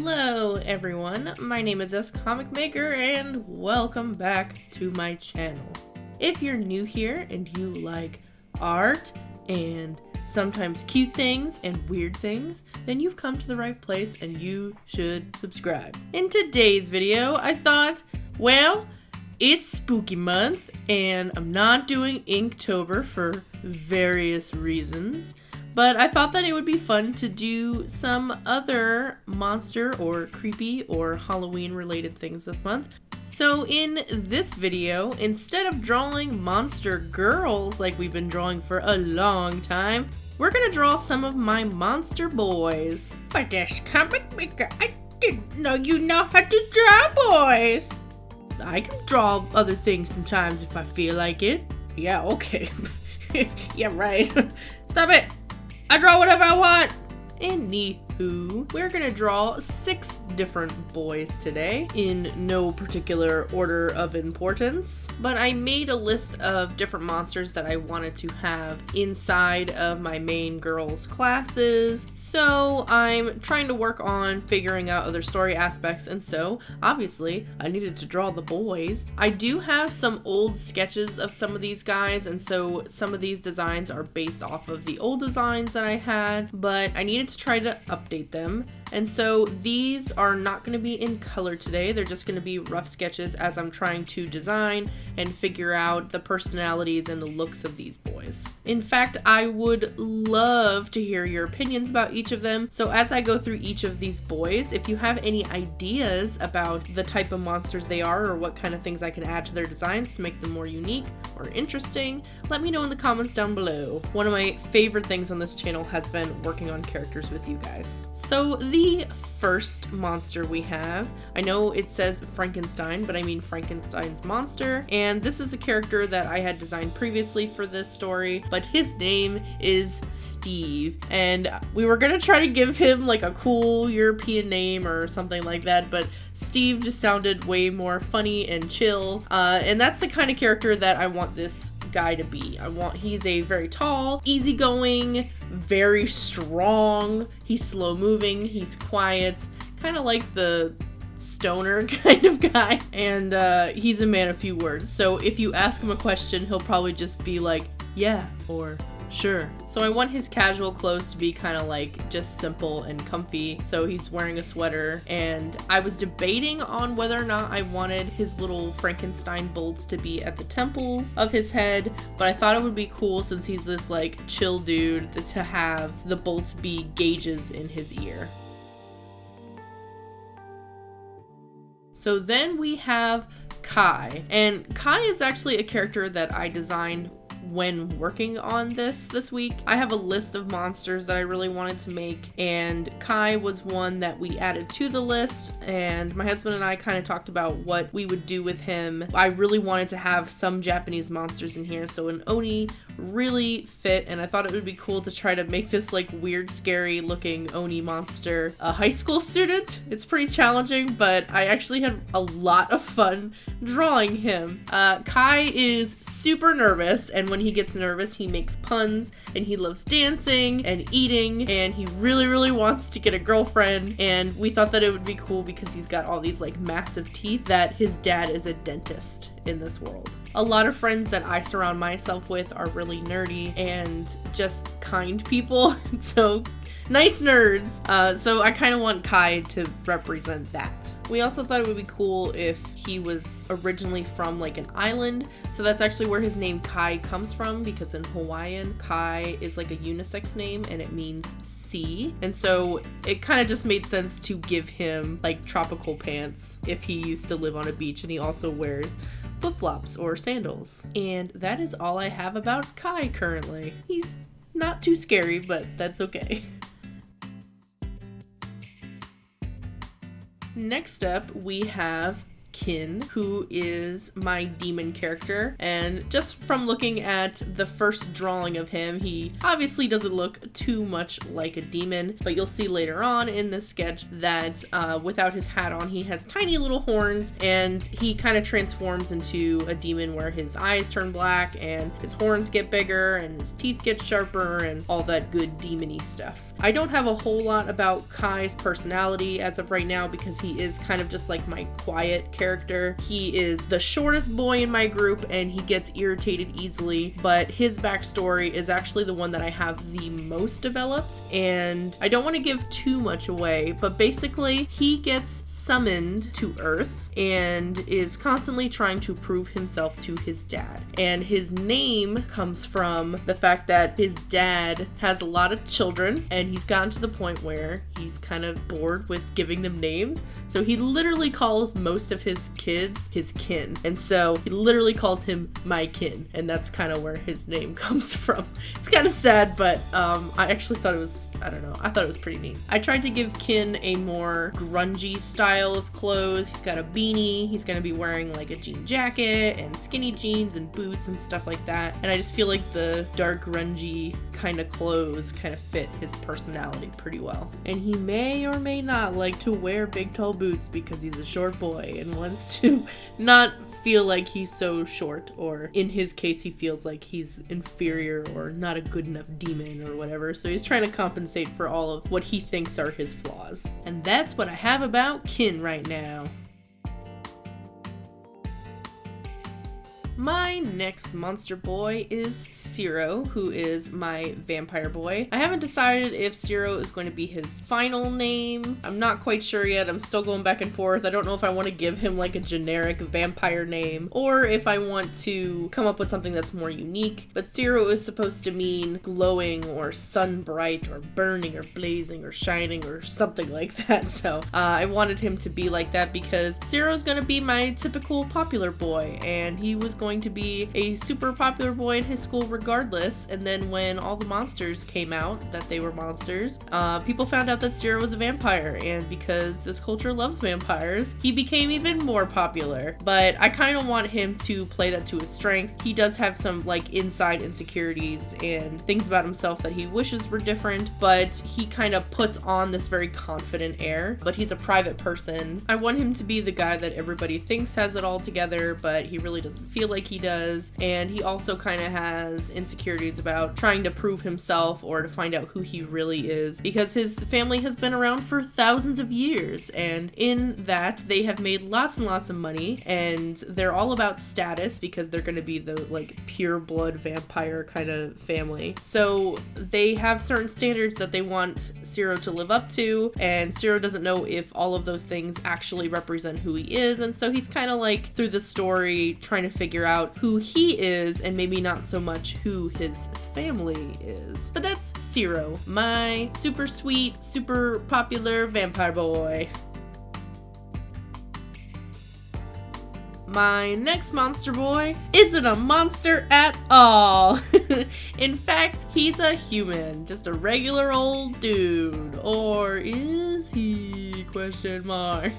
Hello everyone, my name is S Comic Maker and welcome back to my channel. If you're new here and you like art and sometimes cute things and weird things, then you've come to the right place and you should subscribe. In today's video, I thought, well, it's spooky month and I'm not doing Inktober for various reasons. But I thought that it would be fun to do some other monster or creepy or Halloween related things this month. So in this video, instead of drawing monster girls like we've been drawing for a long time, we're gonna draw some of my monster boys. But this comic maker, I didn't know you know how to draw boys. I can draw other things sometimes if I feel like it. Yeah, okay. Yeah, right. Stop it. I draw whatever I want! Anywho, we're gonna draw 6 different boys today, in no particular order of importance, but I made a list of different monsters that I wanted to have inside of my main girls' classes, so I'm trying to work on figuring out other story aspects, and so, obviously, I needed to draw the boys. I do have some old sketches of some of these guys, and so some of these designs are based off of the old designs that I had, but I needed to try to update them. And so these are not going to be in color today. They're just going to be rough sketches as I'm trying to design and figure out the personalities and the looks of these boys. In fact, I would love to hear your opinions about each of them. So as I go through each of these boys, if you have any ideas about the type of monsters they are or what kind of things I can add to their designs to make them more unique or interesting, let me know in the comments down below. One of my favorite things on this channel has been working on characters with you guys. So the first monster we have, I know it says Frankenstein, but I mean Frankenstein's monster, and this is a character that I had designed previously for this story, but his name is Steve, and we were gonna try to give him like a cool European name or something like that, but Steve just sounded way more funny and chill, and that's the kind of character that I want this guy to be. He's a very tall, easygoing, very strong, he's slow moving, he's quiet, kind of like the stoner kind of guy, and he's a man of few words, so if you ask him a question, he'll probably just be like, yeah, or sure. So I want his casual clothes to be kind of like just simple and comfy. So he's wearing a sweater, and I was debating on whether or not I wanted his little Frankenstein bolts to be at the temples of his head, but I thought it would be cool since he's this like chill dude to have the bolts be gauges in his ear. So then we have Kai, and Kai is actually a character that I designed when working on this week. I have a list of monsters that I really wanted to make, and Kai was one that we added to the list, and my husband and I kind of talked about what we would do with him. I really wanted to have some Japanese monsters in here, so an Oni really fit, and I thought it would be cool to try to make this like weird, scary looking Oni monster a high school student. It's pretty challenging, but I actually had a lot of fun drawing him. Kai is super nervous, and when he gets nervous, he makes puns, and he loves dancing and eating, and he really wants to get a girlfriend, and we thought that it would be cool because he's got all these like massive teeth that his dad is a dentist in this world. A lot of friends that I surround myself with are really nerdy and just kind people, so nice nerds. So I kind of want Kai to represent that. We also thought it would be cool if he was originally from like an island, so that's actually where his name Kai comes from, because in Hawaiian, Kai is like a unisex name and it means sea, and so it kind of just made sense to give him like tropical pants if he used to live on a beach, and he also wears flip-flops or sandals. And that is all I have about Kai currently. He's not too scary, but that's okay. Next up, we have Kin, who is my demon character. And just from looking at the first drawing of him, he obviously doesn't look too much like a demon, but you'll see later on in this sketch that without his hat on, he has tiny little horns, and he kind of transforms into a demon where his eyes turn black and his horns get bigger and his teeth get sharper and all that good demon-y stuff. I don't have a whole lot about Kai's personality as of right now because he is kind of just like my quiet character. He is the shortest boy in my group and he gets irritated easily, but his backstory is actually the one that I have the most developed, and I don't want to give too much away, but basically he gets summoned to Earth and is constantly trying to prove himself to his dad. And his name comes from the fact that his dad has a lot of children and he's gotten to the point where he's kind of bored with giving them names. So he literally calls most of his kids his kin. And so he literally calls him my kin. And that's kind of where his name comes from. It's kind of sad, but I actually thought it was, I don't know, I thought it was pretty neat. I tried to give Kin a more grungy style of clothes. He's got a beanie. He's going to be wearing like a jean jacket and skinny jeans and boots and stuff like that. And I just feel like the dark grungy kind of clothes kind of fit his personality pretty well. And he may or may not like to wear big tall boots because he's a short boy and wants to not feel like he's so short, or in his case he feels like he's inferior or not a good enough demon or whatever, so he's trying to compensate for all of what he thinks are his flaws. And that's what I have about Kin right now. My next monster boy is Zero, who is my vampire boy. I haven't decided if Zero is going to be his final name. I'm not quite sure yet. I'm still going back and forth. I don't know if I want to give him like a generic vampire name or if I want to come up with something that's more unique. But Zero is supposed to mean glowing or sun bright or burning or blazing or shining or something like that. So I wanted him to be like that because Zero is going to be my typical popular boy, and he was going to be a super popular boy in his school regardless. And then when all the monsters came out, that they were monsters, people found out that Zero was a vampire, and because this culture loves vampires, he became even more popular. But I kind of want him to play that to his strength. He does have some like inside insecurities and things about himself that he wishes were different, but he kind of puts on this very confident air, but he's a private person. I want him to be the guy that everybody thinks has it all together, but he really doesn't feel like he does. And he also kind of has insecurities about trying to prove himself or to find out who he really is, because his family has been around for thousands of years, and in that they have made lots and lots of money, and they're all about status because they're going to be the like pure blood vampire kind of family. So they have certain standards that they want Zero to live up to, and Zero doesn't know if all of those things actually represent who he is, and so he's kind of like through the story trying to figure out who he is and maybe not so much who his family is. But that's Zero, my super sweet, super popular vampire boy. My next monster boy isn't a monster at all. In fact, he's a human, just a regular old dude. Or is he? Question mark.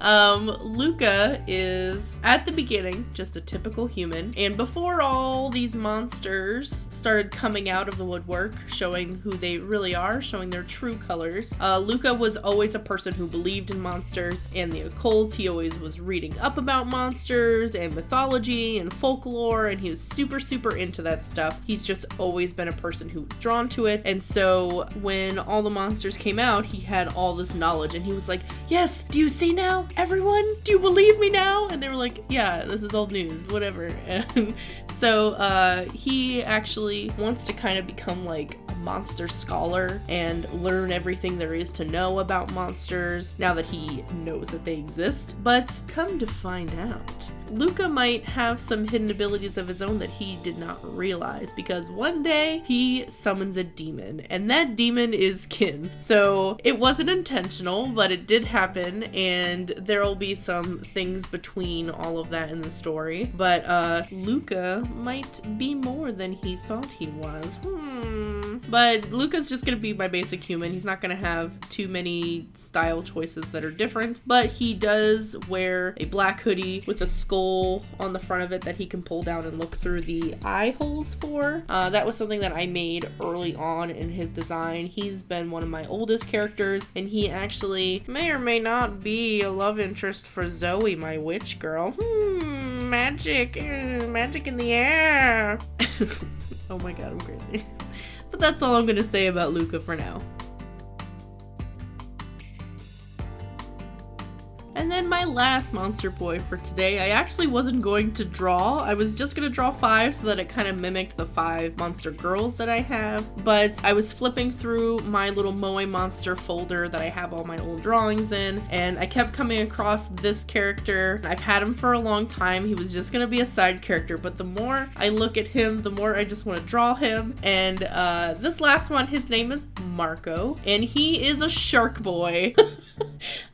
Luca is, at the beginning, just a typical human, and before all these monsters started coming out of the woodwork, showing who they really are, showing their true colors, Luca was always a person who believed in monsters and the occult. He always was reading up about monsters and mythology and folklore, and he was super, super into that stuff. He's just always been a person who was drawn to it, and so when all the monsters came out, he had all this knowledge, and he was like, yes, do you see now? Everyone, do you believe me now? And they were like, yeah, this is old news, whatever. And so he actually wants to kind of become like a monster scholar and learn everything there is to know about monsters now that he knows that they exist. But come to find out, Luca might have some hidden abilities of his own that he did not realize, because one day he summons a demon, and that demon is Kin. So it wasn't intentional, but it did happen, and there'll be some things between all of that in the story. But Luca might be more than he thought he was. But Luca's just gonna be my basic human. He's not gonna have too many style choices that are different, but he does wear a black hoodie with a skull on the front of it that he can pull down and look through the eye holes for. That was something that I made early on in his design. He's been one of my oldest characters, and he actually may or may not be a love interest for Zoe, my witch girl. Magic in the air. Oh my god, I'm crazy. But that's all I'm gonna say about Luca for now. And then my last monster boy for today, I actually wasn't going to draw. I was just gonna draw 5 so that it kind of mimicked the 5 monster girls that I have. But I was flipping through my little Moe Monster folder that I have all my old drawings in, and I kept coming across this character. I've had him for a long time. He was just gonna be a side character, but the more I look at him, the more I just want to draw him. And this last one, his name is Marco, and he is a shark boy.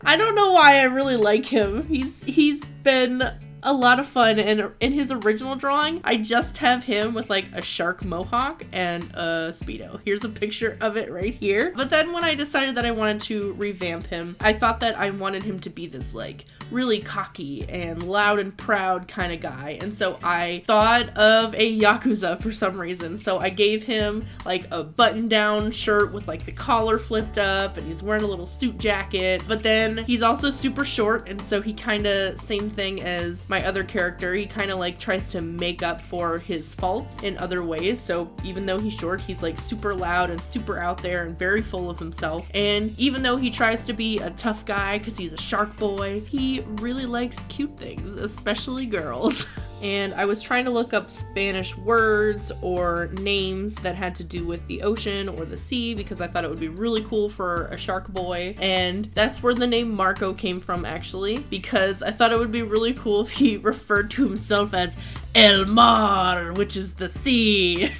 I don't know why I really like him. He's been a lot of fun, and in his original drawing, I just have him with like a shark mohawk and a Speedo. Here's a picture of it right here. But then when I decided that I wanted to revamp him, I thought that I wanted him to be this like really cocky and loud and proud kind of guy. And so I thought of a Yakuza for some reason. So I gave him like a button-down shirt with like the collar flipped up, and he's wearing a little suit jacket. But then he's also super short, and so he kind of, same thing as my other character, he kind of like tries to make up for his faults in other ways. So even though he's short, he's like super loud and super out there and very full of himself. And even though he tries to be a tough guy because he's a shark boy, he really likes cute things, especially girls. And I was trying to look up Spanish words or names that had to do with the ocean or the sea because I thought it would be really cool for a shark boy. And that's where the name Marco came from, actually, because I thought it would be really cool if he referred to himself as El Mar, which is the sea.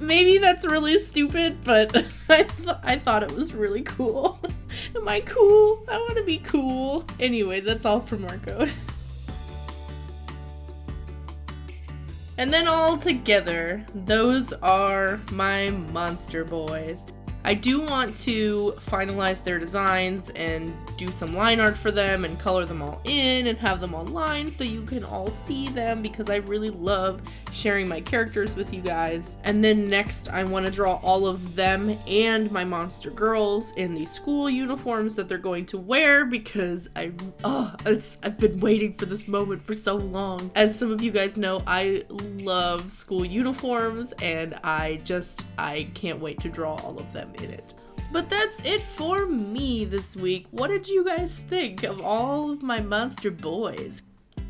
Maybe that's really stupid, but I thought it was really cool. Am I cool? I want to be cool. Anyway, that's all for Marco. And then all together, those are my monster boys. I do want to finalize their designs and do some line art for them and color them all in and have them online so you can all see them, because I really love sharing my characters with you guys. And then next I want to draw all of them and my monster girls in the school uniforms that they're going to wear, because I've been waiting for this moment for so long. As some of you guys know, I love school uniforms, and I can't wait to draw all of them in it. But that's it for me this week. What did you guys think of all of my monster boys?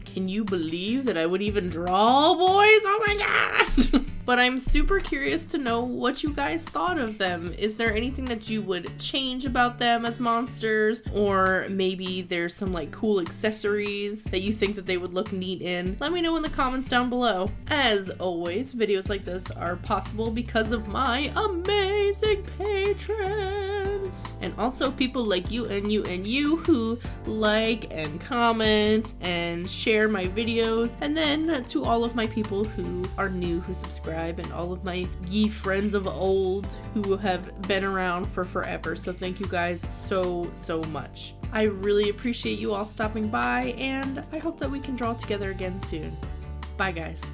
Can you believe that I would even draw boys? Oh my god! But I'm super curious to know what you guys thought of them. Is there anything that you would change about them as monsters? Or maybe there's some like cool accessories that you think that they would look neat in? Let me know in the comments down below. As always, videos like this are possible because of my amazing patrons. And also people like you and you and you who like and comment and share my videos. And then to all of my people who are new, who subscribe, and all of my ye friends of old who have been around for forever. So thank you guys so much. I really appreciate you all stopping by, and I hope that we can draw together again soon. Bye guys.